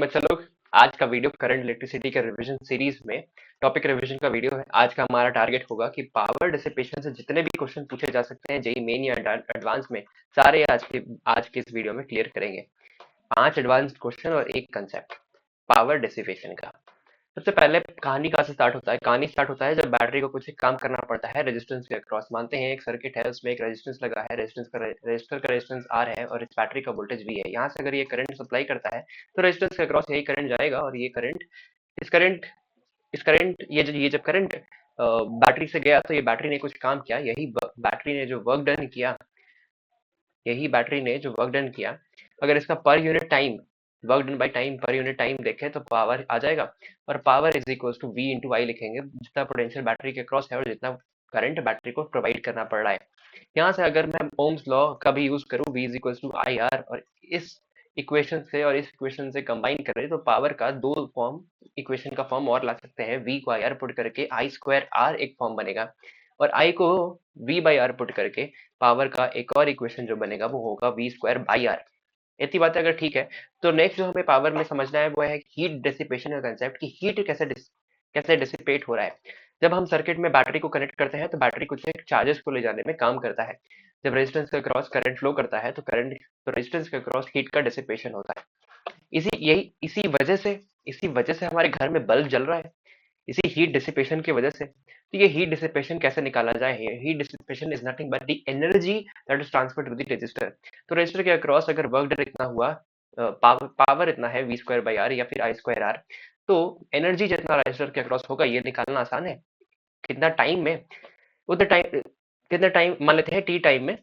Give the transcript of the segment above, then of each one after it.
बच्चा लोग, आज का वीडियो करंट इलेक्ट्रिसिटी के रिवीजन सीरीज में टॉपिक रिवीजन का वीडियो है। आज का हमारा टारगेट होगा कि पावर डिसिपेशन से जितने भी क्वेश्चन पूछे जा सकते हैं जेई मेन या एडवांस में, सारे आज के इस वीडियो में क्लियर करेंगे। 5 एडवांस क्वेश्चन और एक कंसेप्ट पावर डिसिपेशन का। सबसे पहले कहानी कहाँ से स्टार्ट होता है? कहानी स्टार्ट होता है जब बैटरी को कुछ एक काम करना पड़ता है रेजिस्टेंस के अक्रॉस। मानते हैं एक सर्किट है, उसमें एक रेजिस्टेंस लगा है, रेजिस्टर का रेजिस्टेंस आर है और इस बैटरी का वोल्टेज वी है। यहाँ से अगर ये करंट सप्लाई करता है तो रेजिस्टेंस के अक्रॉस यही करंट जाएगा और ये करंट इस करंट इस करंट ये जब करंट बैटरी से गया तो ये बैटरी ने कुछ काम किया। बैटरी ने जो वर्क डन किया यही बैटरी ने जो वर्क डन किया, अगर इसका पर unit time work done by time पर यूनिट टाइम देखें तो पावर आ जाएगा। और power is equal to V into I लिखेंगे, जितना पोटेंशियल बैटरी के क्रॉस है और जितना करंट बैटरी को प्रोवाइड करना पड़ रहा है। यहाँ से अगर मैं ओम्स लॉ का भी यूज करूँ, V is equal to I R, और इस इक्वेशन से और इस इक्वेशन से कंबाइन करें तो पावर का दो फॉर्म, इक्वेशन का फॉर्म और ला सकते हैं। वी को आई आर पुट करके आई स्क्वायर आर एक फॉर्म बनेगा, और आई को वी बाई आर पुट करके पावर का एक और इक्वेशन जो बनेगा वो होगा वी स्क्वायर बाई आर। इतनी बातें अगर ठीक है, तो नेक्स्ट जो हमें पावर में समझना है वो है हीट डिसिपेशन का कंसेप्ट, कि हीट कैसे डिसिपेट हो रहा है। जब हम सर्किट में बैटरी को कनेक्ट करते हैं तो बैटरी कुछ एक चार्जेस को ले जाने में काम करता है। जब रेजिस्टेंस के क्रॉस करंट फ्लो करता है तो रेजिस्टेंस के क्रॉस हीट का डिसिपेशन होता है। इसी वजह से हमारे घर में बल्ब जल रहा है, इसी हीट डिसिपेशन की वजह से। तो ये हीट डिसिपेशन कैसे निकाला जाए? Heat dissipation is nothing but the energy that is transferred to the resistor. तो रजिस्टर के अक्रॉस अगर वर्क डन इतना हुआ, पावर इतना है वी स्क्वायर बाई आर या फिर आई स्क्वायर आर, तो एनर्जी जितना रजिस्टर के अक्रॉस होगा ये निकालना आसान है। कितना टाइम में, उतने टाइम कितना टाइम मान लेते हैं टी टाइम में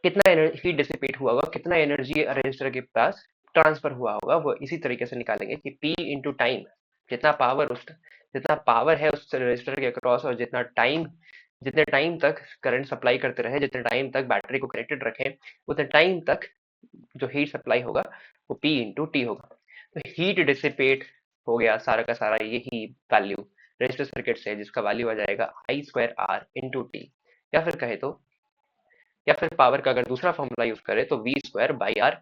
कितना हीट डिसिपेट हुआ होगा, कितना एनर्जी रजिस्टर के पास ट्रांसफर हुआ होगा, वो इसी तरीके से निकालेंगे कि P इंटू टाइम, जितना पावर है उस रजिस्टर के अक्रॉस और जितने टाइम तक करंट सप्लाई करते रहे, जितने टाइम तक बैटरी को कनेक्टेड रखें, उतने टाइम तक जो हीट सप्लाई होगा वो P इंटू टी होगा। तो हीट डिसिपेट हो गया सारा का सारा यही वैल्यू रजिस्टर सर्किट से, जिसका वैल्यू आ जाएगा आई स्क्वायर आर इंटू टी। या फिर कहे तो, या फिर पावर का अगर दूसरा फॉर्मूला यूज करें तो V square by R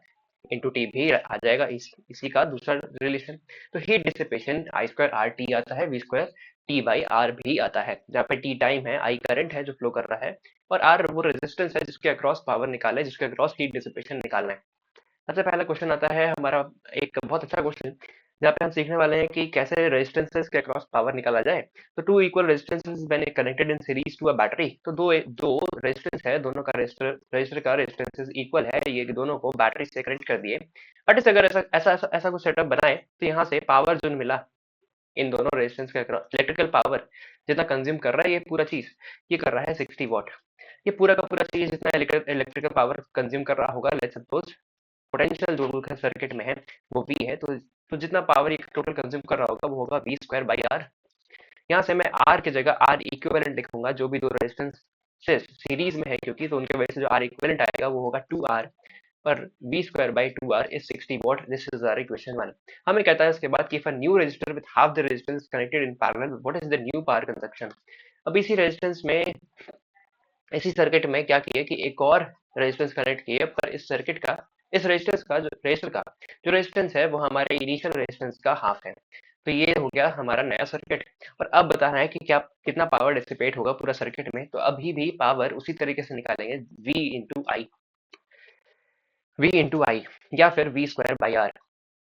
into T भी आ जाएगा, इसी का दूसरा रिलेशन। तो heat dissipation I square R T आता है, V square T by R भी आता है, जहाँ पे टी टाइम है, आई करंट है जो फ्लो कर रहा है, और आर वो रेजिस्टेंस है जिसके अक्रॉस पावर निकालना है, जिसके अक्रॉस हीट डिसिपेशन निकालना है। सबसे पहला क्वेश्चन आता है हमारा, एक बहुत अच्छा क्वेश्चन, जहाँ पे हम सीखने वाले हैं कि कैसे रेजिस्टेंसेस के अक्रॉस पावर निकाला जाए। तो two equal resistances when connected in series to a battery, तो दो दो रेजिस्टेंस है, दोनों का रजिस्टर का रेजिस्टेंसेस इक्वल है, ये दोनों को बैटरी से कनेक्ट कर दिए। बट इस अगर ऐसा ऐसा ऐसा, ऐसा कुछ सेटअप बनाए तो यहाँ से पावर जो मिला इन दोनों रेजिस्टेंस के अक्रॉस, इलेक्ट्रिकल पावर जितना कंज्यूम कर रहा है ये पूरा चीज, ये कर रहा है 60 वॉट। ये पूरा का पूरा चीज जितना इलेक्ट्रिकल पावर कंज्यूम कर रहा होगा, लेट्स सपोज पोटेंशियल जो सर्किट में है वो V है, तो जितना पावर ये टोटल कंज्यूम कर रहा होगा वो होगा वी स्क्वायर बाई आर। यहाँ से मैं आर की जगह आर इक्विवेलेंट लिखूंगा, जो भी दो रेजिस्टेंस से सीरीज में है क्योंकि, तो उनके वजह से जो आर इक्विवेलेंट आएगा वो होगा 2R, और V square by 2R is 60 watt. This is our equation 1। हमें कहता है उसके बाद कि if a new resistor with half the resistance connected in parallel, what is the new power consumption. अब इसी रेजिस्टेंस में, इसी सर्किट में क्या किए कि एक और रेजिस्टेंस कनेक्ट किए, पर इस रेजिस्टेंस का जो रजिस्टर का जो रेजिस्टेंस है वो हमारे इनिशियल रेजिस्टेंस का हाफ है। तो ये हो गया हमारा नया सर्किट। और अब बताना है कि क्या कितना पावर डिसिपेट होगा पूरा सर्किट में। तो अभी भी पावर उसी तरीके से निकालेंगे, वी इंटू आई या फिर वी स्क्वायर बाई आर।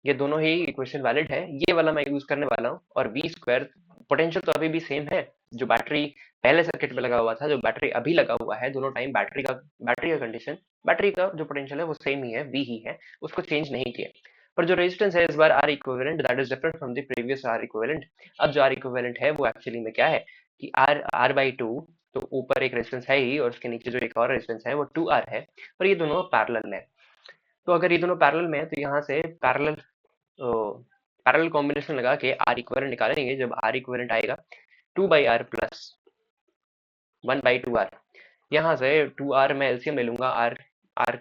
ये दोनों ही इक्वेशन वैलिड है, ये वाला मैं यूज करने वाला हूँ। और वी स्क्वायर पोटेंशियल तो अभी भी सेम है, जो बैटरी पहले सर्किट में लगा हुआ था, जो बैटरी अभी लगा हुआ है, दोनों टाइम बैटरी का कंडीशन, बैटरी का जो पोटेंशियल है वो सेम ही है, वी ही है, उसको चेंज नहीं किया। पर जो रेजिस्टेंस है इस बार R equivalent, that is different from the previous R equivalent. अब जो आर इक्विवेलेंट है वो एक्चुअली में क्या है कि आर आर बाई टू, तो ऊपर एक रेजिस्टेंस है ही और उसके नीचे जो एक और रेजिस्टेंस है वो 2R है, और ये दोनों पैरेलल में है। तो अगर ये दोनों पैरेलल में है तो यहाँ से पैरेलल कॉम्बिनेशन लगा के आर इक्विवेलेंट निकालेंगे। जब आर इक्विवेलेंट आएगा 2/r प्लस 1/2R, यहाँ से 2R में एलसीएम ले लूंगा, आर आर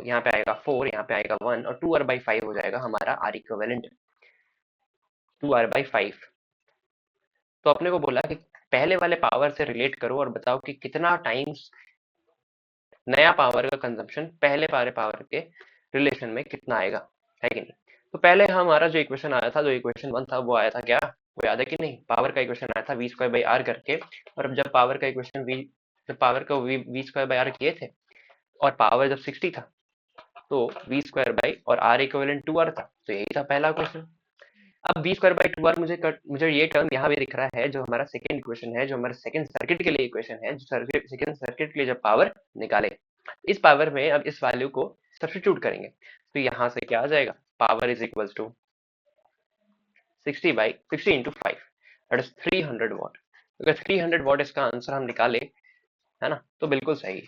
यहाँ पे आएगा 4, यहाँ पे आएगा 1, और 2R/5 हो जाएगा हमारा आर इक्विवेलेंट, 2R/5। तो अपने को बोला कि पहले वाले पावर से रिलेट करो और बताओ कि कितना टाइम्स नया पावर का कंजम्पशन पहले वाले पावर के रिलेशन में कितना आएगा, है कि नहीं। तो पहले हमारा जो इक्वेशन आया था, जो इक्वेशन वन था, वो आया था क्या, वो याद है कि नहीं, पावर का इक्वेशन आया था वी स्क्वायर बाई आर करके। और अब जब पावर का इक्वेशन वी, जब पावर को वी स्क्वायर बाई आर किए थे और पावर जब 60 था, तो वी स्क्वायर बाई और आर इक्विवेलेंट 2r था, तो यही था पहला क्वेश्चन। अब वी स्क्वायर बाई 2r मुझे ये टर्म यहाँ भी दिख रहा है, जो हमारा सेकंड इक्वेशन है, जो हमारे सेकंड सर्किट के लिए इक्वेशन है, जो सेकंड सर्किट के लिए जब पावर निकाले, इस पावर में अब इस वैल्यू को सब्स्टिट्यूट करेंगे, तो यहाँ से क्या आ जाएगा, power is equals to 60 into 5, that is 300 watt. अगर 300 वॉट इसका आंसर हम निकाले, है ना, तो बिल्कुल सही।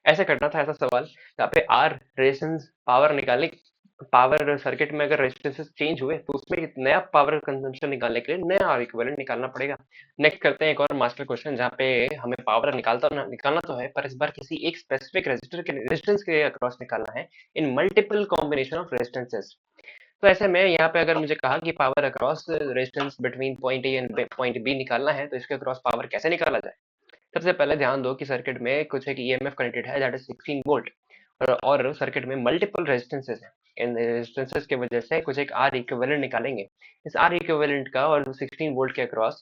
ऐसे करना था ऐसा सवाल, यहाँ पे आर रेजिस्टेंस पावर निकालने, पावर सर्किट में अगर रेजिस्टेंसेस चेंज हुए तो उसमें एक नया पावर कंजम्पशन निकालने के लिए नया आर इक्विवेलेंट निकालना पड़ेगा। नेक्स्ट करते हैं एक और मास्टर क्वेश्चन, जहाँ पे हमें पावर निकालना तो है, पर इस बार किसी एक स्पेसिफिक रेजिस्टर के रेजिस्टेंस के अक्रॉस निकालना है in multiple combination of resistances. तो ऐसे में यहाँ पे अगर मुझे कहा कि power across resistance between point A and point B निकालना है, तो इसके अक्रॉस पावर कैसे निकाला जाए। सबसे पहले ध्यान दो कि सर्किट में कुछ एक ईएमएफ कनेक्टेड है, दैट इज 16 वोल्ट, और सर्किट में मल्टीपल रेजिस्टेंसेस हैं। इन रेजिस्टेंसेस की वजह से कुछ एक आर इक्विवेलेंट निकालेंगे। इस आर इक्विवेलेंट का और 16 वोल्ट के अक्रॉस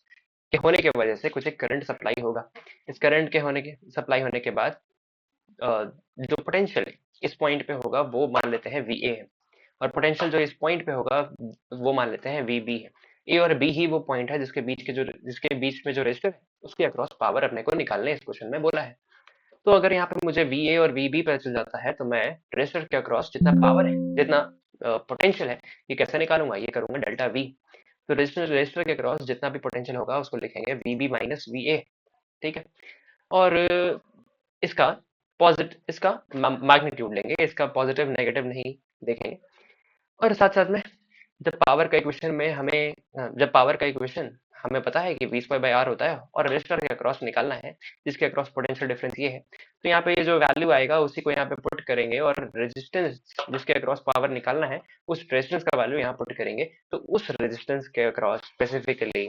के होने की वजह से कुछ एक करंट सप्लाई होगा। इस करंट के होने के सप्लाई होने के बाद जो पोटेंशियल इस पॉइंट पे होगा वो मान लेते हैं वी ए है, और पोटेंशियल जो इस पॉइंट पे होगा वो मान लेते हैं वी बी है। ए और बी ही वो पॉइंट है जिसके बीच में जो रेजिस्टर है उसके अक्रॉस पावर अपने को निकालने इस क्वेश्चन में बोला है। तो अगर यहाँ पे मुझे वी ए और वी बी पता चल जाता है, तो मैं रेजिस्टर के अक्रॉस जितना पावर है, जितना पोटेंशियल है, ये कैसे निकालूंगा, ये करूंगा डेल्टा वी। तो रेजिस्टर के अक्रॉस जितना भी पोटेंशियल होगा उसको लिखेंगे V B minus V A. ठीक है। और इसका इसका मैग्नीट्यूड लेंगे, इसका पॉजिटिव नेगेटिव नहीं देखेंगे। और साथ साथ में जब पावर का इक्वेशन हमें पता है कि वी स्क्वायर बाई आर होता है और रेजिस्टर के अक्रॉस निकालना है, जिसके अक्रॉस पोटेंशियल डिफरेंस ये है, तो यहाँ पे ये जो वैल्यू आएगा उसी को यहाँ पे पुट करेंगे, और रेजिस्टेंस जिसके अक्रॉस पावर निकालना है उस रेजिस्टेंस का वैल्यू यहाँ पुट करेंगे, तो उस रेजिस्टेंस के across specifically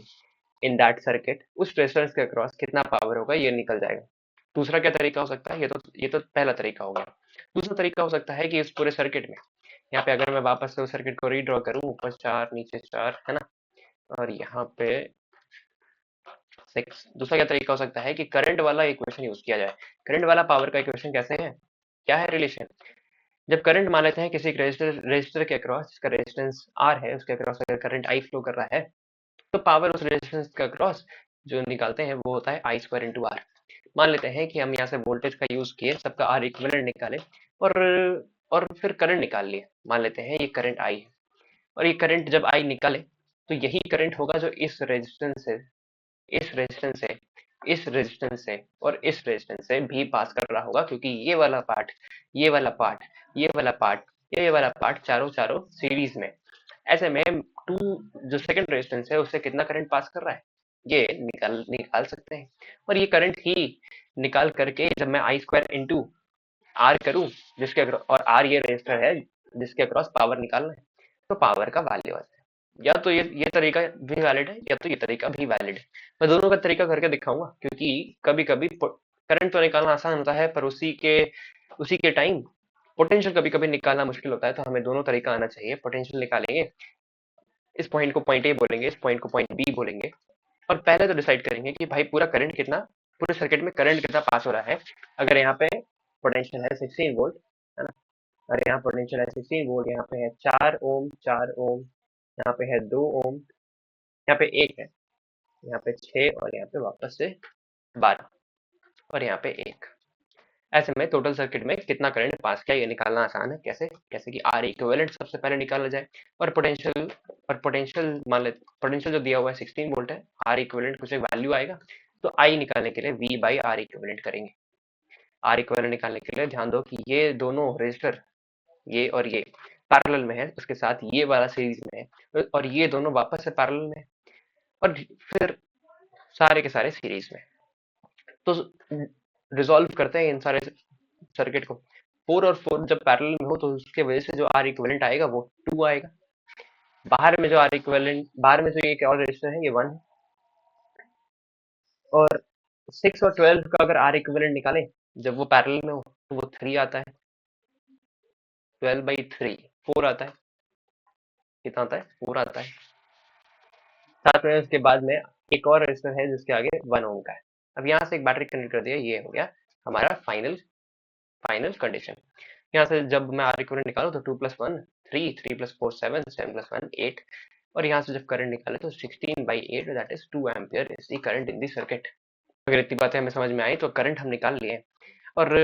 in that circuit उस रेजिस्टेंस के अक्रॉस कितना पावर होगा ये निकल जाएगा। दूसरा क्या तरीका हो सकता है, ये तो पहला तरीका हो गया। दूसरा तरीका हो सकता है कि इस पूरे सर्किट में, यहाँ पे अगर मैं वापस से उस सर्किट को रीड्रॉ करूं, ऊपर 4 नीचे 4, है ना, और यहाँ पे 6। दूसरा क्या तरीका हो सकता है कि करंट वाला इक्वेशन यूज किया जाए। करंट वाला पावर का इक्वेशन कैसे है, क्या है रिलेशन, जब करंट मान लेते हैं किसी रेजिस्टर के अक्रॉस, जिसका रेजिस्टेंस आर है, उसके अक्रॉस अगर करंट आई फ्लो कर रहा है, तो पावर उस रेजिस्टेंस के अक्रॉस जो निकालते हैं वो होता है आई स्क्वायर इंटू आर। मान लेते हैं कि हम यहाँ से वोल्टेज का यूज किए, सबका आर इक्विवेलेंट निकाले, और और फिर करंट निकाल लिए। मान लेते हैं ये करंट आई है, और ये करंट जब आई निकाले, तो यही करंट होगा जो इस रेजिस्टेंस से, इस रेजिस्टेंस से, इस रेजिस्टेंस से और इस रेजिस्टेंस से भी पास कर रहा होगा, क्योंकि ये वाला पार्ट, ये वाला पार्ट, ये वाला पार्ट, ये वाला पार्ट, चारों चारों सीरीज में। ऐसे में टू, जो सेकंड रेजिस्टेंस है उससे कितना करंट पास कर रहा है ये निकाल निकाल सकते हैं। और ये करंट ही निकाल करके जब मैं आई स्क्वायर इंटू आर करूं, और आर ये रेजिस्टर है जिसके अक्रॉस पावर निकालना है, तो पावर का वैल्यू आता है। या तो ये तरीका भी वैलिड है, या तो ये तरीका भी वैलिड है। मैं दोनों का तरीका करके दिखाऊंगा, क्योंकि कभी कभी करंट तो निकालना आसान होता है, पर उसी के टाइम पोटेंशियल कभी कभी निकालना मुश्किल होता है, तो हमें दोनों तरीका आना चाहिए। पोटेंशियल निकालेंगे, इस पॉइंट को पॉइंट ए बोलेंगे, इस पॉइंट को पॉइंट बी बोलेंगे, और पहले तो डिसाइड करेंगे कि भाई पूरे सर्किट में करंट कितना पास हो रहा है। अगर यहाँ पे पोटेंशियल है 16 वोल्ट, है ना, और यहाँ पोटेंशियल है 16 वोल्ट, यहाँ पे है 4 ओम, 4 ओम, यहाँ पे है 2 ओम, यहाँ पे 1 है, यहाँ पे 6, और यहाँ पे वापस से 12, और यहाँ पे 1। ऐसे में टोटल सर्किट में कितना करंट पास किया ये निकालना आसान है। कैसे कैसे कि आर इक्विवेलेंट सबसे पहले निकाला जाए, और पोटेंशियल जो दिया हुआ है 16 वोल्ट है, आर इक्विवेलेंट कुछ एक वैल्यू आएगा, तो आई निकालने के लिए वी बाई आर इक्विवेलेंट करेंगे। आर इक्विवेलेंट निकालने के लिए ध्यान दो कि ये दोनों रेजिस्टर, ये और ये पैरेलल में है, उसके साथ ये वाला सीरीज में है, और ये दोनों वापस से पैरेलल में है, और फिर सारे के सारे सीरीज में। तो रिजॉल्व करते हैं इन सारे सर्किट को। 4 और 4 जब पैरेलल में हो तो उसके वजह से जो आर इक्विवेलेंट आएगा वो 2 आएगा। बाहर में जो एक और रेजिस्टर है ये 1 है, और 6 और 12 का अगर आर इक्विवेलेंट निकालें जब वो पैरेलल में हो तो वो 3 आता है, 12/3 4 आता है। कितना आता है? 4 आता है। साथ में उसके बाद में एक और रेजिस्टर है जिसके आगे 1 ओम का है। अब यहाँ से एक बैटरी कनेक्ट कर दिया, ये हो गया हमारा फाइनल फाइनल कंडीशन। यहाँ से जब मैं आर इक्विवेलेंट निकालूं तो 2 + 1 3, 3 + 4 7, 7 + 1 8, और यहाँ से जब करंट निकाले तो 16/8, that is 2 ampere is the current in the circuit. अगर इतनी बातें हमें समझ में आई तो करंट हम निकाल लिए। और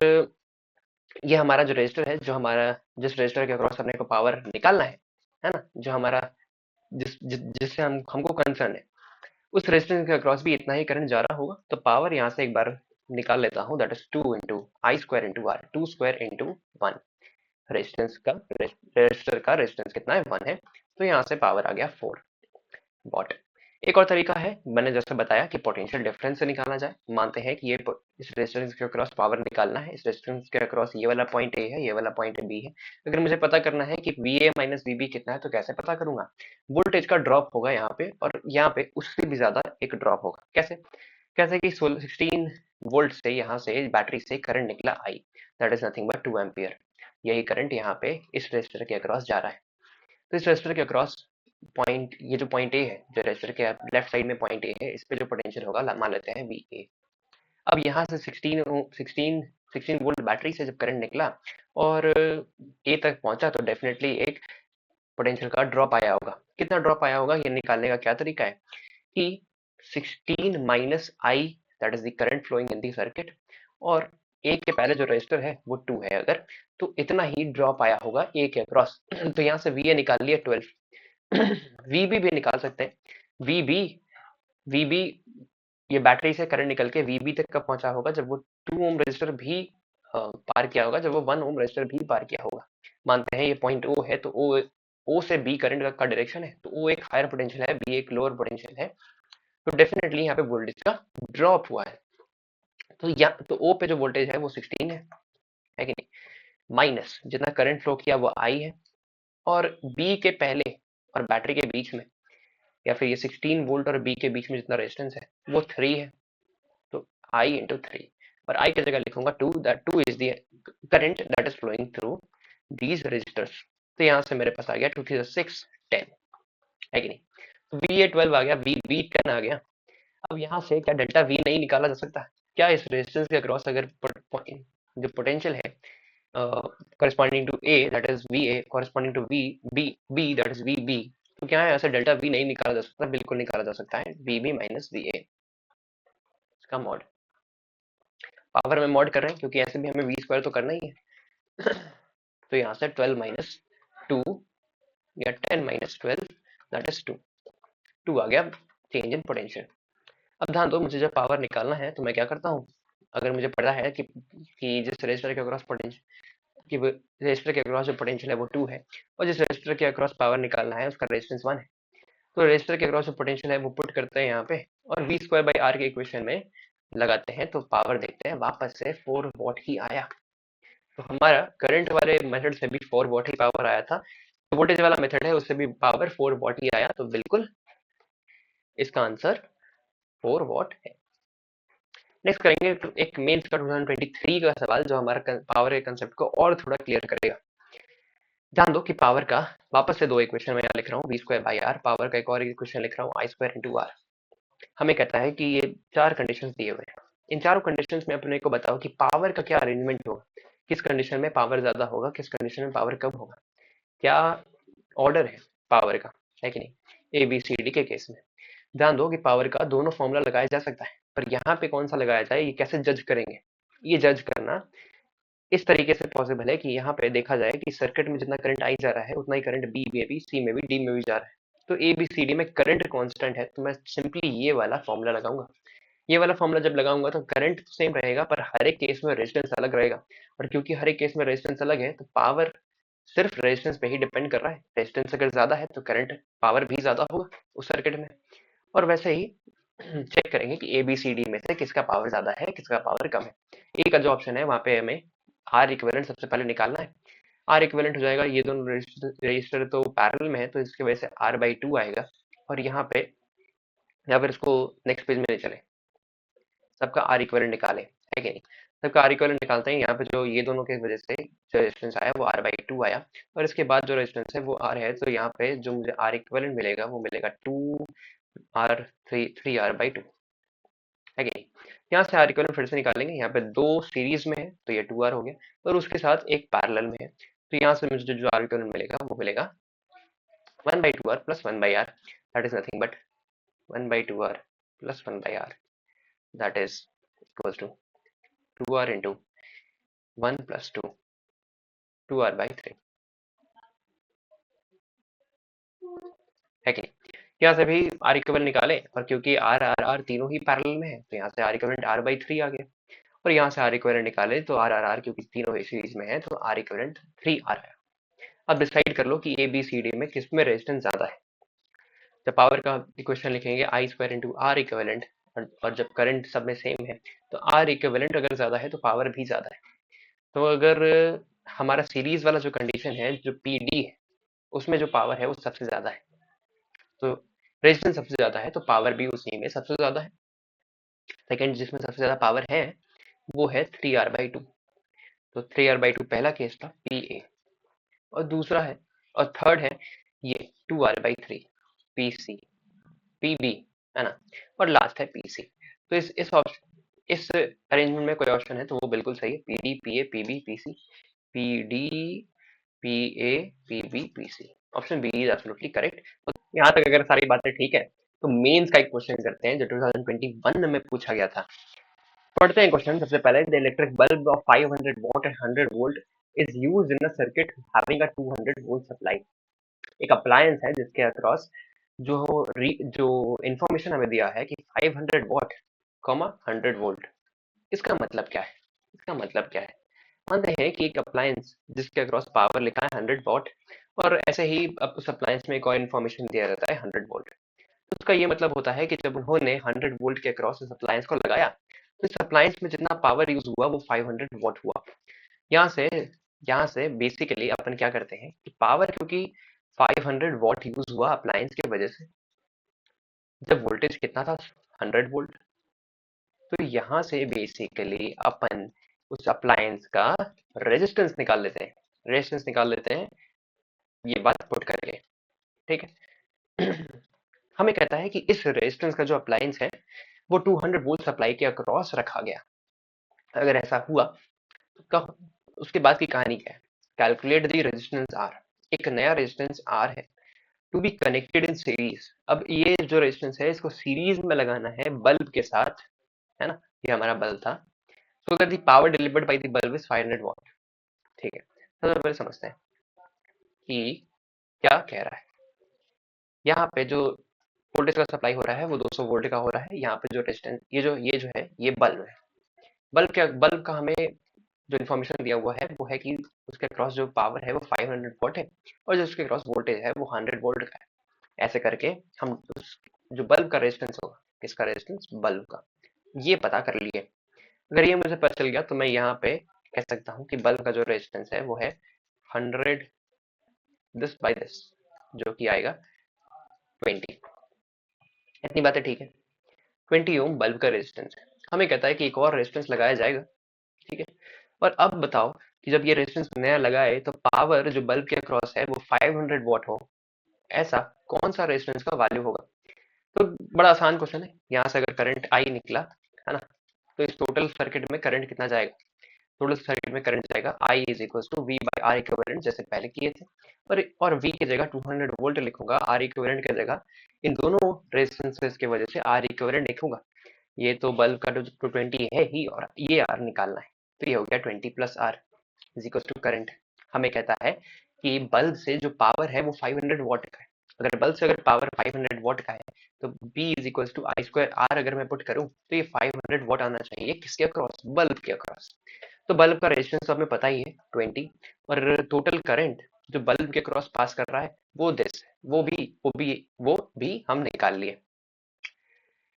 ये हमारा जो रजिस्टर है, जो हमारा जिस रजिस्टर के अक्रॉस हमने को पावर निकालना है ना, जो हमारा जिससे हमको कंसर्न है, उस रेजिस्टेंस के अक्रॉस भी इतना ही करंट जा रहा होगा। तो पावर यहाँ से एक बार निकाल लेता हूँ, that is 2 into I square into R, 2 square into 1। Resistor का रेजिस्टेंस कितना है? 1 है। तो यहाँ से पावर आ गया 4 वॉट। एक और तरीका है, मैंने जैसे बताया कि पोटेंशियल डिफरेंस से निकाला जाए। मानते हैं कि ये इस रेजिस्टेंस के अक्रॉस पावर निकालना है, इस रेजिस्टेंस के अक्रॉस ये वाला पॉइंट ए है, ये वाला पॉइंट बी है। अगर मुझे पता करना है कि V A minus V B कितना है तो कैसे पता करूंगा? वोल्टेज का ड्रॉप होगा यहाँ पे, और यहाँ पे उससे भी ज्यादा एक ड्रॉप होगा। कैसे? कैसे कि 16 वोल्ट से यहाँ से बैटरी से करंट निकला I, that is nothing but 2 ampere. यही करंट यहाँ पे इस रेजिस्टर के अक्रॉस जा रहा है। तो इस रेजिस्टर के अक्रॉस पॉइंट, ये जो पॉइंट ए है, जो रेजिस्टर के लेफ्ट साइड में पॉइंट ए है, इस पे जो पोटेंशियल होगा मान लेते हैं वी ए। अब यहाँ से 16 वोल्ट बैटरी से जब करंट निकला और ए तक पहुंचा तो डेफिनेटली एक पोटेंशियल का ड्रॉप आया होगा। कितना ड्रॉप आया होगा ये निकालने का क्या तरीका है कि 16 minus I, that is the current flowing in the circuit, और ए के पहले जो रेजिस्टर है वो 2 है, अगर तो इतना ही ड्रॉप आया होगा ए के अक्रॉस। तो यहाँ से वी ए निकाल लिया 12। वीबी भी निकाल सकते हैं। वीबी वीबी ये बैटरी से करंट निकल के वीबी तक कब पहुंचा होगा? जब वो 2 ओम रजिस्टर भी पार किया होगा, जब वो 1 ओम रजिस्टर भी पार किया होगा। मानते हैं ये पॉइंट ओ है, तो ओ से बी करंट का डायरेक्शन है, तो ओ एक हायर पोटेंशियल है, बी एक लोअर पोटेंशियल है। तो डेफिनेटली यहाँ पे वोल्टेज का ड्रॉप हुआ है। तो ओ पे जो वोल्टेज है वो 16 है कि नहीं? माइनस जितना करंट फ्लो किया वो आई है, और बी के पहले और बैटरी के बीच में, या फिर ये 16 वोल्ट और बी के बीच में जितना रेजिस्टेंस है वो 3 है। तो आई इंटू 3, और आई की जगह लिखूंगा 2, that 2 is the current that is flowing through these resistors. तो यहाँ से मेरे पास आ गया 2 3 6 10, है कि नहीं? तो वी ए 12 आ गया, वी बी 10 आ गया। अब यहाँ से क्या डेल्टा वी नहीं निकाला जा सकता? क्या इस रेजिस्टेंस के अक्रॉस अगर जो पोटेंशियल है corresponding to A, that is VA, corresponding to B, that is VB, तो क्या है ऐसे डेल्टा V नहीं निकाला जा सकता? बिल्कुल निकाला जा सकता है, VB माइनस VA, इसका मॉड। पावर में मॉड कर रहे हैं क्योंकि ऐसे भी हमें V स्क्वायर तो करना ही है। तो यहाँ से 12 माइनस 2 या 10 माइनस 12, दैट इज 2। 2 आ गया चेंज इन पोटेंशियल। अब ध्यान दो, मुझे जब पावर निकालना है तो मैं क्या करता हूँ? अगर मुझे पता है कि जिस रेजिस्टर के अक्रॉस पोटेंशियल, कि रेजिस्टर के अक्रॉस जो पोटेंशियल है वो 2 है, और जिस रेजिस्टर के अक्रॉस पावर निकालना है उसका रेजिस्टेंस 1 है, तो रेजिस्टर के अक्रॉस जो पोटेंशियल है वो पुट करते हैं यहाँ पे, और वी स्क्वायर बाई आर के इक्वेशन में लगाते हैं, तो पावर देखते हैं वापस से 4 वॉट ही आया। तो हमारा करंट वाले मेथड से भी 4 वॉट ही पावर आया था, तो वोल्टेज वाला मेथड है उससे भी पावर 4 वॉट ही आया, तो बिल्कुल इसका आंसर 4 वॉट है। नेक्स्ट करेंगे तो एक मेंस का 2023 का सवाल जो हमारा पावर के कंसेप्ट को और थोड़ा क्लियर करेगा। ध्यान दो कि पावर का वापस से 2 इक्वेशन मैं यहाँ लिख रहा हूँ, V square by R, power का एक और इक्वेशन लिख रहा हूँ, आई स्क्वायर इंटू आर। हमें कहता है कि ये 4 कंडीशंस दिए हुए हैं, इन चारों कंडीशंस में अपने को बताओ कि पावर का क्या अरेंजमेंट होगा, किस कंडीशन में पावर ज्यादा होगा, किस कंडीशन में पावर कम होगा, क्या ऑर्डर है पावर का, है कि नहीं, ए बी सी डी के केस में। ध्यान दो कि पावर का दोनों फॉर्मूला लगाया जा सकता है, पर यहाँ पे कौन सा लगाया जाए ये कैसे जज करेंगे? ये जज करना इस तरीके से पॉसिबल है कि यहाँ पे देखा जाए कि सर्किट में जितना करंट आई जा रहा है उतना ही करंट बी में भी, सी में भी, डी में भी जा रहा है। तो ए बी सी डी में करंट कांस्टेंट है, तो मैं सिंपली ये वाला फॉर्मूला लगाऊंगा। ये वाला फॉर्मूला जब लगाऊंगा तो करंट तो सेम रहेगा, पर हर एक केस में रेजिस्टेंस अलग रहेगा, और क्योंकि हर एक केस में रेजिस्टेंस अलग है तो पावर सिर्फ रेजिस्टेंस पे ही डिपेंड कर रहा है। रेजिस्टेंस अगर ज्यादा है तो करंट पावर भी ज्यादा होगा उस सर्किट में। और वैसे ही चेक करेंगे कि ए बी सी डी में से किसका पावर ज्यादा है, किसका पावर कम है। ए का जो ऑप्शन है वहां पे हमें आर इक्विवेलेंट सबसे पहले निकालना है। आर इक्विवेलेंट हो जाएगा, ये दोनों रजिस्टर तो पैरेलल में है तो इसकी वजह से R/2 आएगा, और यहाँ पे या फिर इसको नेक्स्ट पेज में ले चले, सबका आर इक्विवेलेंट निकाले, है कि नहीं? सबका आर इक्विवेलेंट निकालते हैं। यहाँ पे जो ये दोनों के वजह से जो रेजिस्टेंस आया वो R/2 आया, और इसके बाद जो रेजिस्टेंस है वो R है, तो यहाँ पे जो मुझे आर इक्विवेलेंट मिलेगा वो मिलेगा 2R, 3R/2 है कि नहीं। यहाँ से आर इक्विवेलेंट फिर से निकालेंगे, यहाँ पे दो सीरीज में है तो ये 2R हो गया, और उसके साथ एक पैरेलल में है, तो यहाँ से मुझे जो आर इक्विवेलेंट मिलेगा वो मिलेगा 1/2R plus 1/R, that is nothing but 1/2R plus 1/R, that is equals to 2R into 1 plus 2, 2R/3 है कि नहीं। यहाँ से भी आर इक्विवेलेंट निकाले, और क्योंकि आर आर आर तीनों ही पैरेलल में है तो यहाँ से आर इक्विवेलेंट R/3 आ गया, और यहाँ से आर इक्विवेलेंट निकाले तो आर आर आर क्योंकि तीनों ही सीरीज में है तो आर इक्विवेलेंट 3R आया। अब डिसाइड कर लो कि ए बी सी डी में किस में रेजिस्टेंस ज्यादा है। जब पावर का इक्वेशन लिखेंगे I² इंटू आर इक्विवेलेंट, और जब करंट सब में सेम है तो आर इक्विवेलेंट अगर ज्यादा है तो पावर भी ज्यादा है। तो अगर हमारा सीरीज वाला जो कंडीशन है जो पीडी है उसमें जो पावर है वो सबसे ज्यादा है, तो रेजिस्टेंस सबसे ज्यादा है तो पावर भी उसी में सबसे ज्यादा है। सेकंड जिसमें सबसे ज्यादा पावर है वो है 3R/2, तो 3R/2 पहला केस था पी ए, और दूसरा है और थर्ड है ये 2R/3 P C, P B, है ना, और लास्ट है पी सी। तो इस ऑप्शन इस अरेंजमेंट में कोई ऑप्शन है तो वो बिल्कुल सही है, P D P A P B P C, P D P A P B P C, option B is absolutely correct. तो यहाँ तक अगर सारी बातें ठीक है तो मेंस का एक क्वेश्चन करते हैं जो 2021 में पूछा गया था। पढ़ते हैं क्वेश्चन सबसे पहले। The electric bulb of 500 what and 100 volt is used in a circuit having a 200 volt supply. एक अप्लायंस है जिसके अक्रॉस जो जो इंफॉर्मेशन हमें दिया है कि 500 वॉट, 100 वोल्ट, इसका मतलब क्या है। इसका मतलब क्या है, मानते हैं कि एक अप्लायंस जिसके अक्रॉस पावर लिखा है 100 वॉट, और ऐसे ही अब उस अप्लायंस में एक और इन्फॉर्मेशन दिया रहता है 100 वोल्ट, तो उसका ये मतलब होता है कि जब उन्होंने 100 वोल्ट के अक्रॉस इस अप्लायंस को लगाया तो इस अप्लायंस में जितना पावर यूज हुआ वो 500 वॉट हुआ। यहाँ से यहाँ से बेसिकली अपन क्या करते हैं कि पावर क्योंकि 500 वॉट यूज हुआ अप्लायंस की वजह से, जब वोल्टेज कितना था 100 वोल्ट, तो यहाँ से बेसिकली अपन उस अप्लायंस का रेजिस्टेंस निकाल लेते हैं, रेजिस्टेंस निकाल लेते हैं ये बात पुट करके, ठीक है। हमें कहता है कि इस रेजिस्टेंस का जो अप्लायंस है वो 200 वोल्ट सप्लाई के अक्रॉस रखा गया। अगर ऐसा हुआ तो उसके बाद की कहानी क्या है, कैलकुलेट द रेजिस्टेंस आर। एक नया रेजिस्टेंस आर है to be connected in series. अब ये जो रेजिस्टेंस है इसको सीरीज में लगाना है बल्ब के साथ, है ना, ये हमारा बल्ब था, so that the power delivered by the bulb is 500 what. ठीक है, सबसे पहले समझते हैं कि क्या कह रहा है। यहाँ पे जो वोल्टेज का सप्लाई हो रहा है वो 200 वोल्ट का हो रहा है। यहाँ पे जो रेजिस्टेंस ये जो है ये बल्ब है। बल्ब का हमें जो इन्फॉर्मेशन दिया हुआ है वो है कि उसके क्रॉस जो पावर है वो 500 वोल्ट है, और जो उसके क्रॉस वोल्टेज है वो 100 वोल्ट का है। ऐसे करके हम उस जो बल्ब का रेजिस्टेंस होगा, किसका रेजिस्टेंस, बल्ब का, ये पता कर लिए। अगर ये मुझे पता चल गया तो मैं यहाँ पे कह सकता हूँ कि बल्ब का जो रेजिस्टेंस है वो है 100 दिस बाय दिस, जो कि आएगा 20। इतनी बातें ठीक है। 20 ओम बल्ब का रेजिस्टेंस है। हमें कहता है कि एक और रेजिस्टेंस लगाया जाएगा, ठीक है। और अब बताओ कि जब ये रेजिस्टेंस नया लगाए तो पावर जो बल्ब के अक्रॉस है वो 500 वॉट हो, ऐसा कौन सा रेजिस्टेंस का वैल्यू होगा। तो बड़ा आसान क्वेश्चन है। यहाँ से अगर करंट आई निकला, है ना, तो इस टोटल सर्किट में करंट कितना जाएगा, टोटल सर्किट में करंट जाएगा I is equal to V by R equivalent, जैसे पहले किए थे। और V की जगह 200 वोल्ट लिखूंगा, आर इक्विवेलेंट की जगह इन दोनों रेजिस्टेंसेस की वजह से आर इक्विवेलेंट लिखूंगा। ये तो बल्ब का जो 20 है ही, और ये आर निकालना है, तो ये हो गया 20 plus R is equal to current. हमें कहता है कि बल्ब से जो पावर है वो 500 वॉट का है। अगर बल्ब से अगर पावर 500 वॉट का है तो B is equal to I square R अगर मैं पुट करूं तो ये 500 वॉट आना चाहिए किसके अक्रॉस, बल्ब के अक्रॉस। तो बल्ब का रेजिस्टेंस तो हमें पता ही है 20, और टोटल करंट जो बल्ब के क्रॉस पास कर रहा है वो दिस, वो भी हम निकाल लिए।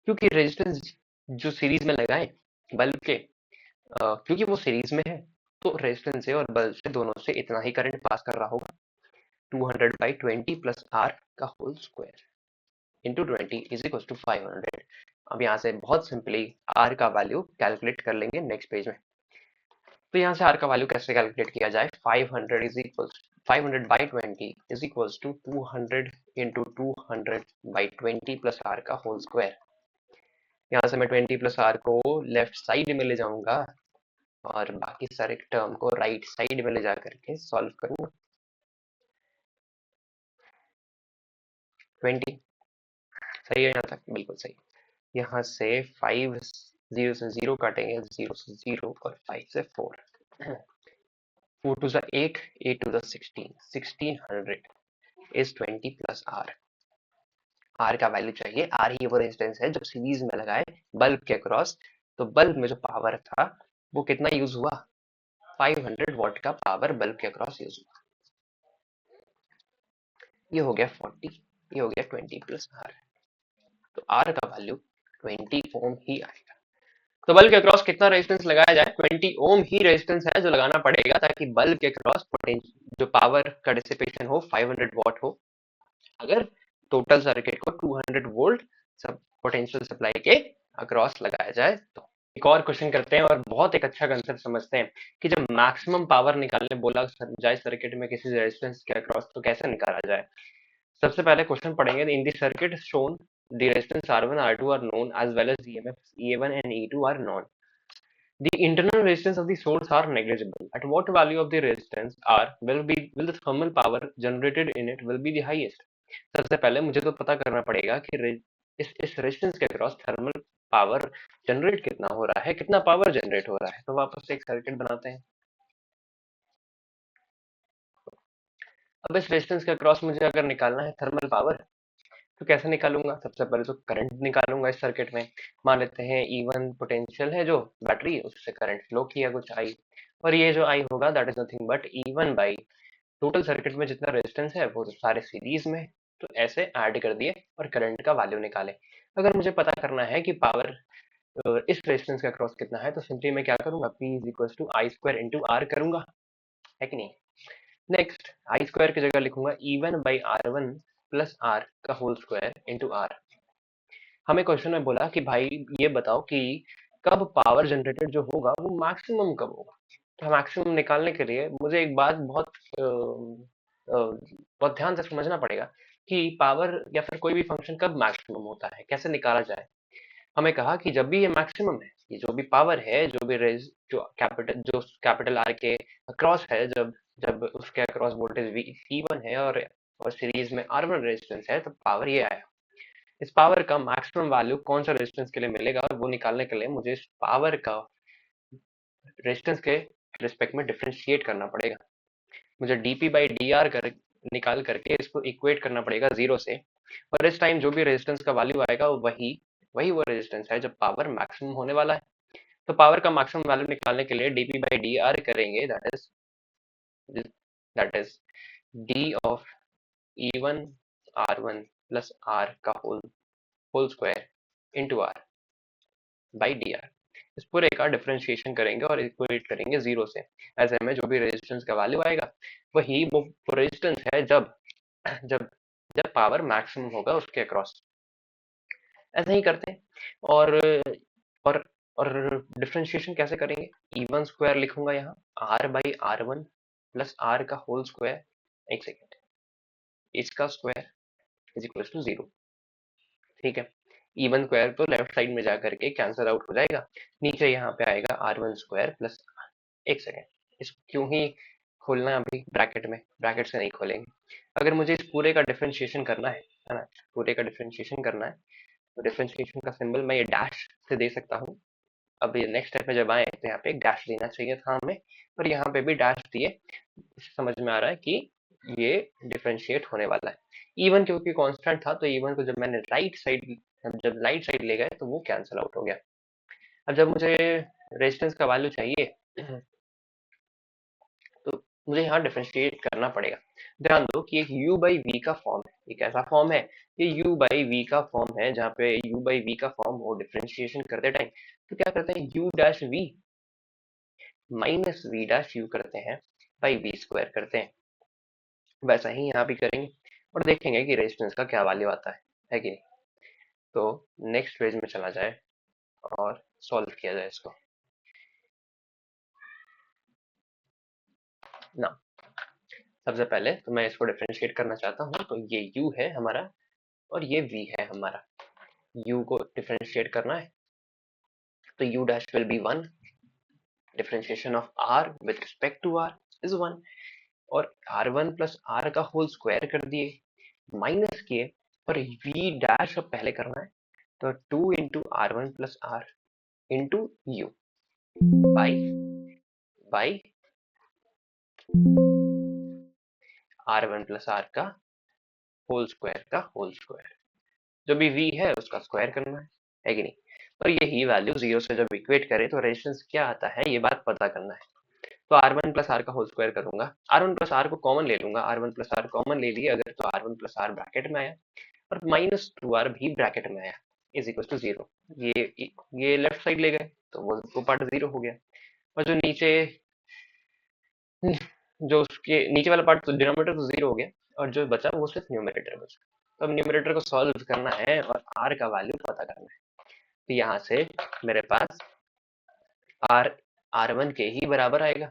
क्योंकि रेजिस्टेंस जो सीरीज में लगाए बल्ब के, क्योंकि वो सीरीज में है तो रेजिस्टेंस से और बल्ब से दोनों से इतना ही करंट पास कर रहा होगा, 200/20 प्लस आर का whole square into 20 is equal to 500। अब यहाँ से बहुत सिंपली आर का वैल्यू कैलकुलेट कर लेंगे नेक्स्ट पेज में। तो यहाँ से आर का वैल्यू कैसे कैलकुलेट किया जाए, 500 इंटू 200 बाई 20 प्लस आर का होल स्क्वायर। यहाँ से मैं 20 प्लस आर को लेफ्ट साइड में ले जाऊंगा और बाकी सारे टर्म को राइट साइड में ले जा करके सॉल्व करूंगा। 20 सही है यहाँ तक, बिल्कुल सही। यहाँ से 5 0 से 0 काटेंगे, 0 से 0 और 5 से 4, 4 टू ज़ा 8, 8 टू ज़ा 16, 1600 इज 20 प्लस आर। आर का वैल्यू चाहिए, आर ही वो रेजिस्टेंस है जो सीरीज में लगाए बल्ब के अक्रॉस। तो बल्ब में जो पावर था वो कितना यूज हुआ, 500 वॉट का पावर बल्ब के अक्रॉस यूज हुआ। ये हो गया 40, ये हो गया 20 प्लस आर। तो आर का वैल्यू 20 ओम ही आएगा। तो बल्ब के अक्रॉस कितना रेजिस्टेंस लगाया जाए, 20 ओम ही रेजिस्टेंस है जो लगाना पड़ेगा ताकि बल्ब के अक्रॉस जो पावर का डिसिपेशन हो 500 वॉट हो, अगर टोटल सर्किट को 200 वोल्ट सब पोटेंशियल सप्लाई के अक्रॉस लगाया जाए तो। एक और क्वेश्चन करते हैं और बहुत एक अच्छा कंसेप्ट समझते हैं कि जब मैक्सिमम पावर निकालने बोला जाए सर्किट में किसी रेजिस्टेंस के अक्रॉस तो कैसे निकाला जाए। सबसे पहले क्वेश्चन पढ़ेंगे, इन the circuit shown the resistance R1 R2 are known as well as EMFs E1 and E2 are known. The internal resistance of the source are negligible. At what value of the resistance R will the thermal power generated in it will be the highest. सबसे पहले मुझे तो पता करना पड़ेगा कि इस resistance के अक्रॉस थर्मल पावर जनरेट कितना हो रहा है, कितना पावर जनरेट हो रहा है। तो वापस से एक सर्किट बनाते हैं। अब इस रेजिस्टेंस के अक्रॉस मुझे अगर निकालना है थर्मल पावर तो कैसे निकालूंगा, सबसे पहले तो करंट निकालूंगा इस सर्किट में। मान लेते हैं E1 पोटेंशियल है जो बैटरी, उससे करंट फ्लो किया कुछ आई, और ये जो आई होगा that is nothing but E1 by total circuit में जितना रेजिस्टेंस है वो तो सारे सीरीज में, तो ऐसे ऐड कर दिए और करंट का वैल्यू निकाले। अगर मुझे पता करना है कि पावर इस रेजिस्टेंस के अक्रॉस कितना है तो सिंपली मैं क्या करूंगा, P is equal to I square into R करूंगा, है कि नहीं। नेक्स्ट आई स्क्वायर की जगह लिखूंगा E1 by R1 plus R का होल स्क्वायर इंटू आर। हमें क्वेश्चन में बोला कि भाई ये बताओ कि कब पावर जनरेटेड जो होगा वो मैक्सिमम कब होगा। तो मैक्सिमम निकालने के लिए मुझे एक बात बहुत ध्यान से समझना पड़ेगा कि पावर या फिर कोई भी फंक्शन कब मैक्सिमम होता है, कैसे निकाला जाए। हमें कहा कि जब भी ये मैक्सिमम है, ये जो भी पावर है, जो भी रेज जो कैपिटल आर के अक्रॉस है, जब जब उसके अक्रॉस वोल्टेज V1 है और सीरीज में R1 रेजिस्टेंस है, तो पावर ये आया। इस पावर का मैक्सिमम वैल्यू कौन सा रेजिस्टेंस के लिए मिलेगा, और वो निकालने के लिए मुझे इस पावर का रेजिस्टेंस के रिस्पेक्ट में डिफरेंशिएट करना पड़ेगा। मुझे डीपी बाई डी आर निकाल करके इसको इक्वेट करना पड़ेगा जीरो से, और इस टाइम जो भी रेजिस्टेंस का वैल्यू आएगा वही वही वो रेजिस्टेंस है जब पावर मैक्सिमम होने वाला है। तो पावर का मैक्सिमम वैल्यू निकालने के लिए डीपी बाई डी आर करेंगे, that is d of E1 R1 plus R का whole square into R by D R. इस पूरे का डिफरेंशिएशन करेंगे और इक्वेट करेंगे जीरो से। ऐसे में जो भी रेजिस्टेंस का वैल्यू आएगा वही वो रेजिस्टेंस है जब जब जब पावर मैक्सिमम होगा उसके अक्रॉस। ऐसे ही करते हैं। और और और डिफरेंशिएशन कैसे करेंगे, E1 स्क्वायर लिखूंगा यहाँ, R by R1 plus R का होल स्क्वायर, एक सेकेंड, इसका square is equal to zero. ठीक है, E1 स्क्वायर तो लेफ्ट साइड में जा करके कैंसिल आउट हो जाएगा, नीचे यहाँ पे आएगा R1 स्क्वायर प्लस, एक सेकेंड, इसको क्यों ही खोलना है अभी ब्रैकेट में, ब्रैकेट से नहीं खोलेंगे। अगर मुझे इस पूरे का डिफरेंशिएशन करना है ना, पूरे का डिफरेंशिएशन करना है तो डिफरेंशिएशन का सिंबल मैं ये डैश से दे सकता हूँ। अब ये नेक्स्ट स्टेप में जब आए तो यहाँ पे एक डैश देना चाहिए था हमें, पर यहाँ पे भी डैश दिए। इससे समझ में आ रहा है कि ये डिफरेंशिएट होने वाला है। E1 क्योंकि कांस्टेंट था तो E1 को जब मैंने राइट साइड ले गए तो वो कैंसिल आउट हो गया। अब जब मुझे रेजिस्टेंस का वैल्यू चाहिए तो मुझे यहाँ डिफरेंशिएट करना पड़ेगा। ध्यान दो कि एक u बाई वी का फॉर्म है, एक ऐसा फॉर्म है, ये u बाई वी का फॉर्म है, जहाँ पे u बाई वी का फॉर्म हो डिफरेंशिएशन करते टाइम तो क्या करते हैं, u dash V minus V dash U करते हैं बाई वी स्क्वायर करते हैं। वैसा ही यहाँ भी करेंगे और देखेंगे कि रेजिस्टेंस का क्या वैल्यू आता है कि नहीं। तो नेक्स्ट पेज में चला जाए और सॉल्व किया जाए इसको। ना। सबसे पहले तो मैं इसको डिफरेंशिएट करना चाहता हूँ, तो ये u है हमारा और ये v है हमारा। u को डिफरेंशिएट करना है तो u dash will be 1, differentiation of r with respect to r is 1, और r1 प्लस r का होल स्क्वायर कर दिए, माइनस किए, और v डैश अब पहले करना है, तो 2 into R one plus R into U by R one plus R का होल स्क्वायर जो भी v है उसका स्क्वायर करना है कि नहीं। और यही वैल्यू जीरो से जब इक्वेट करें तो रेजिस्टेंस क्या आता है ये बात पता करना है। तो आर वन प्लस आर का होल स्क्वायर करूंगा, आर वन प्लस आर को कॉमन ले लूंगा, R one plus R common ले लिए अगर, तो R one plus R bracket में आया और माइनस टू आर भी ब्रैकेट में आया इज इक्वल टू जीरो। ये लेफ्ट साइड ले गए तो वो पार्ट जीरो हो गया, और जो नीचे जो उसके नीचे वाला पार्ट तो डिनोमिनेटर तो जीरो हो गया, और जो बचा वो सिर्फ न्यूमरेटर बचा। तो अब न्यूमरेटर को सॉल्व करना है और r का वैल्यू पता करना है। तो यहाँ से मेरे पास r r1 के ही बराबर आएगा,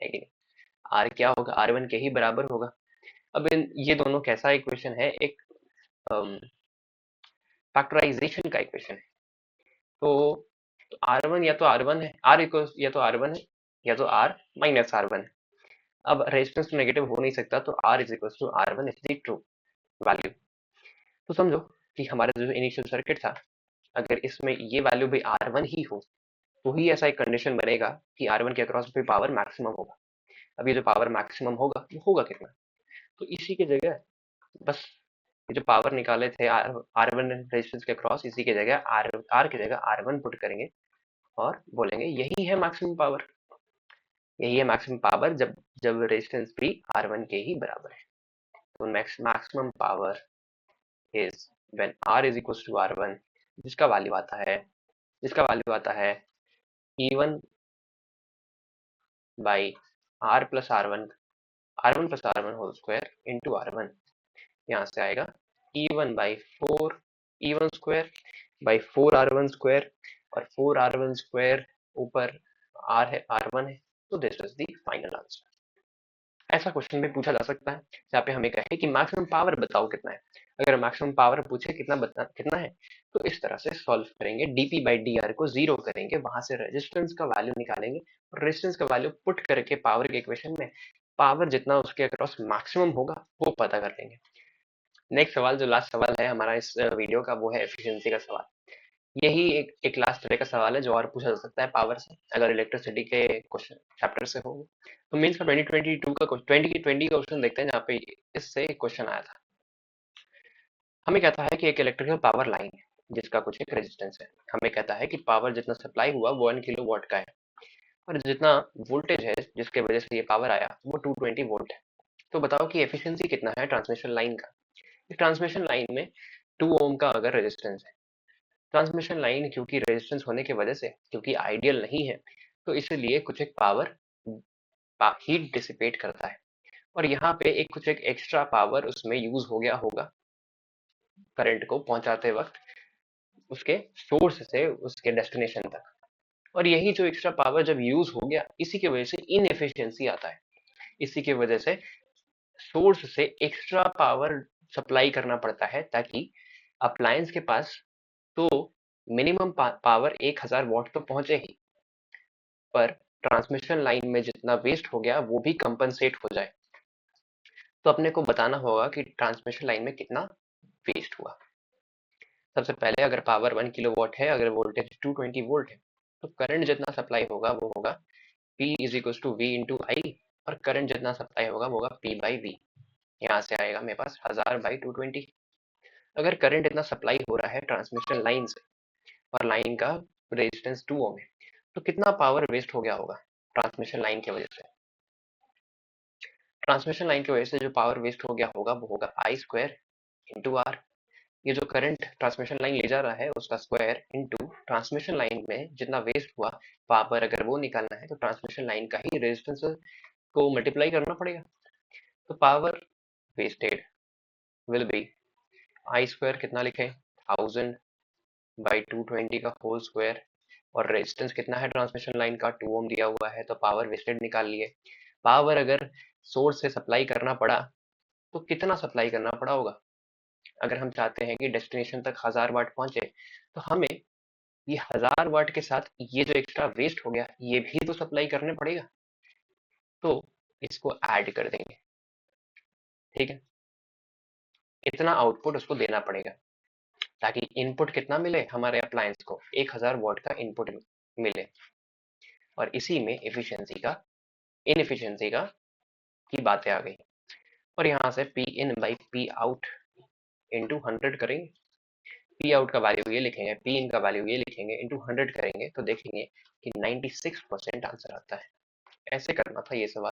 है कि नहीं। r क्या होगा, r1 के ही बराबर होगा। अब ये दोनों कैसा इक्वेशन है, एक फैक्टराइजेशन का इक्वेशन है। तो r1 या तो r1 है, r इक्वल या तो r1 है या तो r माइनस r1 है। अब रेजिस्टेंस तो नेगेटिव हो नहीं सकता, तो r is equal to r1 is the true value. तो समझो कि हमारा जो इनिशियल सर्किट था, अगर इसमें ये वैल्यू भी R1 ही हो तो ही ऐसा एक कंडीशन बनेगा कि R1 के अक्रॉस भी पावर मैक्सिमम होगा। अब ये जो पावर मैक्सिमम होगा वो होगा कितना, तो इसी की जगह बस ये जो पावर निकाले थे R1 रेजिस्टेंस के अक्रॉस, इसी की जगह R की जगह R1 पुट करेंगे और बोलेंगे यही है मैक्सिमम पावर, यही है मैक्सिमम पावर जब जब रेजिस्टेंस भी R1 के ही बराबर है। तो maximum power is when R is equal to R1, जिसका वैल्यू आता है E1 by R plus R1 plus R1 whole square into R1। यहाँ से आएगा E1 by 4 E1 square by 4 R1 square, और 4 R1 स्क्वायर ऊपर R है R1 है, तो this is the final answer. ऐसा क्वेश्चन भी पूछा जा सकता है जहाँ पे हमें कहे कि मैक्सिमम पावर बताओ कितना है। अगर मैक्सिमम पावर पूछे कितना है, तो इस तरह से सॉल्व करेंगे, dp बाई डी आर को जीरो करेंगे, वहां से रेजिस्टेंस का वैल्यू निकालेंगे और रेजिस्टेंस का वैल्यू पुट करके पावर के इक्वेशन में पावर जितना उसके अक्रॉस मैक्सिमम होगा वो पता कर लेंगे। नेक्स्ट सवाल, जो लास्ट सवाल है हमारा इस वीडियो का, वो है एफिशिएंसी का सवाल। यही एक लास्ट तरह का सवाल है जो और पूछा जा सकता है पावर से, अगर इलेक्ट्रिसिटी के क्वेश्चन चैप्टर से हो। तो मीन्स का 2022 का 2020 का क्वेश्चन देखते हैं जहाँ पे इससे क्वेश्चन आया था। हमें कहता है कि एक इलेक्ट्रिकल पावर लाइन है जिसका कुछ एक रेजिस्टेंस है। हमें कहता है कि पावर जितना सप्लाई हुआ वो 1 किलो वाट का है, और जितना वोल्टेज है जिसके वजह से ये पावर आया वो 220 वोल्ट है। तो बताओ कि एफिशिएंसी कितना है ट्रांसमिशन लाइन का। इस ट्रांसमिशन लाइन में 2 ओम का अगर रेजिस्टेंस है, ट्रांसमिशन लाइन क्योंकि रेजिस्टेंस होने की वजह से क्योंकि आइडियल नहीं है, तो इसलिए कुछ एक पावर हीट डिसिपेट करता है, और यहाँ पे एक कुछ एक एक्स्ट्रा पावर उसमें यूज हो गया होगा करंट को पहुंचाते वक्त उसके सोर्स से उसके डेस्टिनेशन तक। और यही जो एक्स्ट्रा पावर जब यूज हो गया, इसी की वजह से इनएफिशिएंसी आता है। इसी की वजह से सोर्स से एक्स्ट्रा पावर सप्लाई करना पड़ता है ताकि अप्लायंस के पास तो मिनिमम पावर 1000 वॉट तो पहुंचे ही, पर ट्रांसमिशन लाइन में जितना वेस्ट हो गया वो भी कंपनसेट हो जाए। तो अपने को बताना होगा कि ट्रांसमिशन लाइन में कितना वेस्ट हुआ। सबसे पहले अगर पावर 1 किलो वॉट है, अगर वोल्टेज 220 वोल्ट है, तो करंट जितना सप्लाई होगा वो होगा P is equal to V into I, और करंट जितना सप्लाई होगा वो होगा P बाई वी। यहाँ से आएगा मेरे पास 1000 बाई 220। अगर करंट इतना सप्लाई हो रहा है ट्रांसमिशन लाइन से और लाइन का रेजिस्टेंस 2 ओम है, तो कितना पावर वेस्ट हो गया होगा ट्रांसमिशन लाइन की वजह से। ट्रांसमिशन लाइन की वजह से जो पावर वेस्ट हो गया होगा वो होगा आई स्क्वायर इंटू आर। ये जो करंट ट्रांसमिशन लाइन ले जा रहा है उसका स्क्वायर इंटू ट्रांसमिशन लाइन में जितना वेस्ट हुआ पावर, अगर वो निकालना है तो ट्रांसमिशन लाइन का ही रेजिस्टेंस को मल्टीप्लाई करना पड़ेगा। तो power wasted will be I square, कितना लिखे 1000 बाई 220 का होल स्क्वायर, और रेजिस्टेंस कितना है ट्रांसमिशन लाइन का 2 ओम दिया हुआ है, तो पावर वेस्टेड निकाल लिए। पावर अगर सोर्स से सप्लाई करना पड़ा तो कितना सप्लाई करना पड़ा होगा। अगर हम चाहते हैं कि डेस्टिनेशन तक 1000 वाट पहुंचे तो हमें ये 1000 वाट के साथ ये जो एक्स्ट्रा वेस्ट हो गया ये भी तो सप्लाई करने पड़ेगा, तो इसको ऐड कर देंगे। ठीक है, इतना आउटपुट उसको देना पड़ेगा ताकि इनपुट कितना मिले हमारे अप्लायंस को, 1000 वाट का इनपुट मिले। और इसी में एफिशिएंसी का इनएफिशिएंसी का की बातें आ गई। और यहाँ से P in by P out into 100 करेंगे, पी आउट का वैल्यू ये लिखेंगे, पी इन का वैल्यू ये लिखेंगे, इंटू 100 करेंगे तो देखेंगे कि 96% आंसर आता है। ऐसे करना था ये सवाल।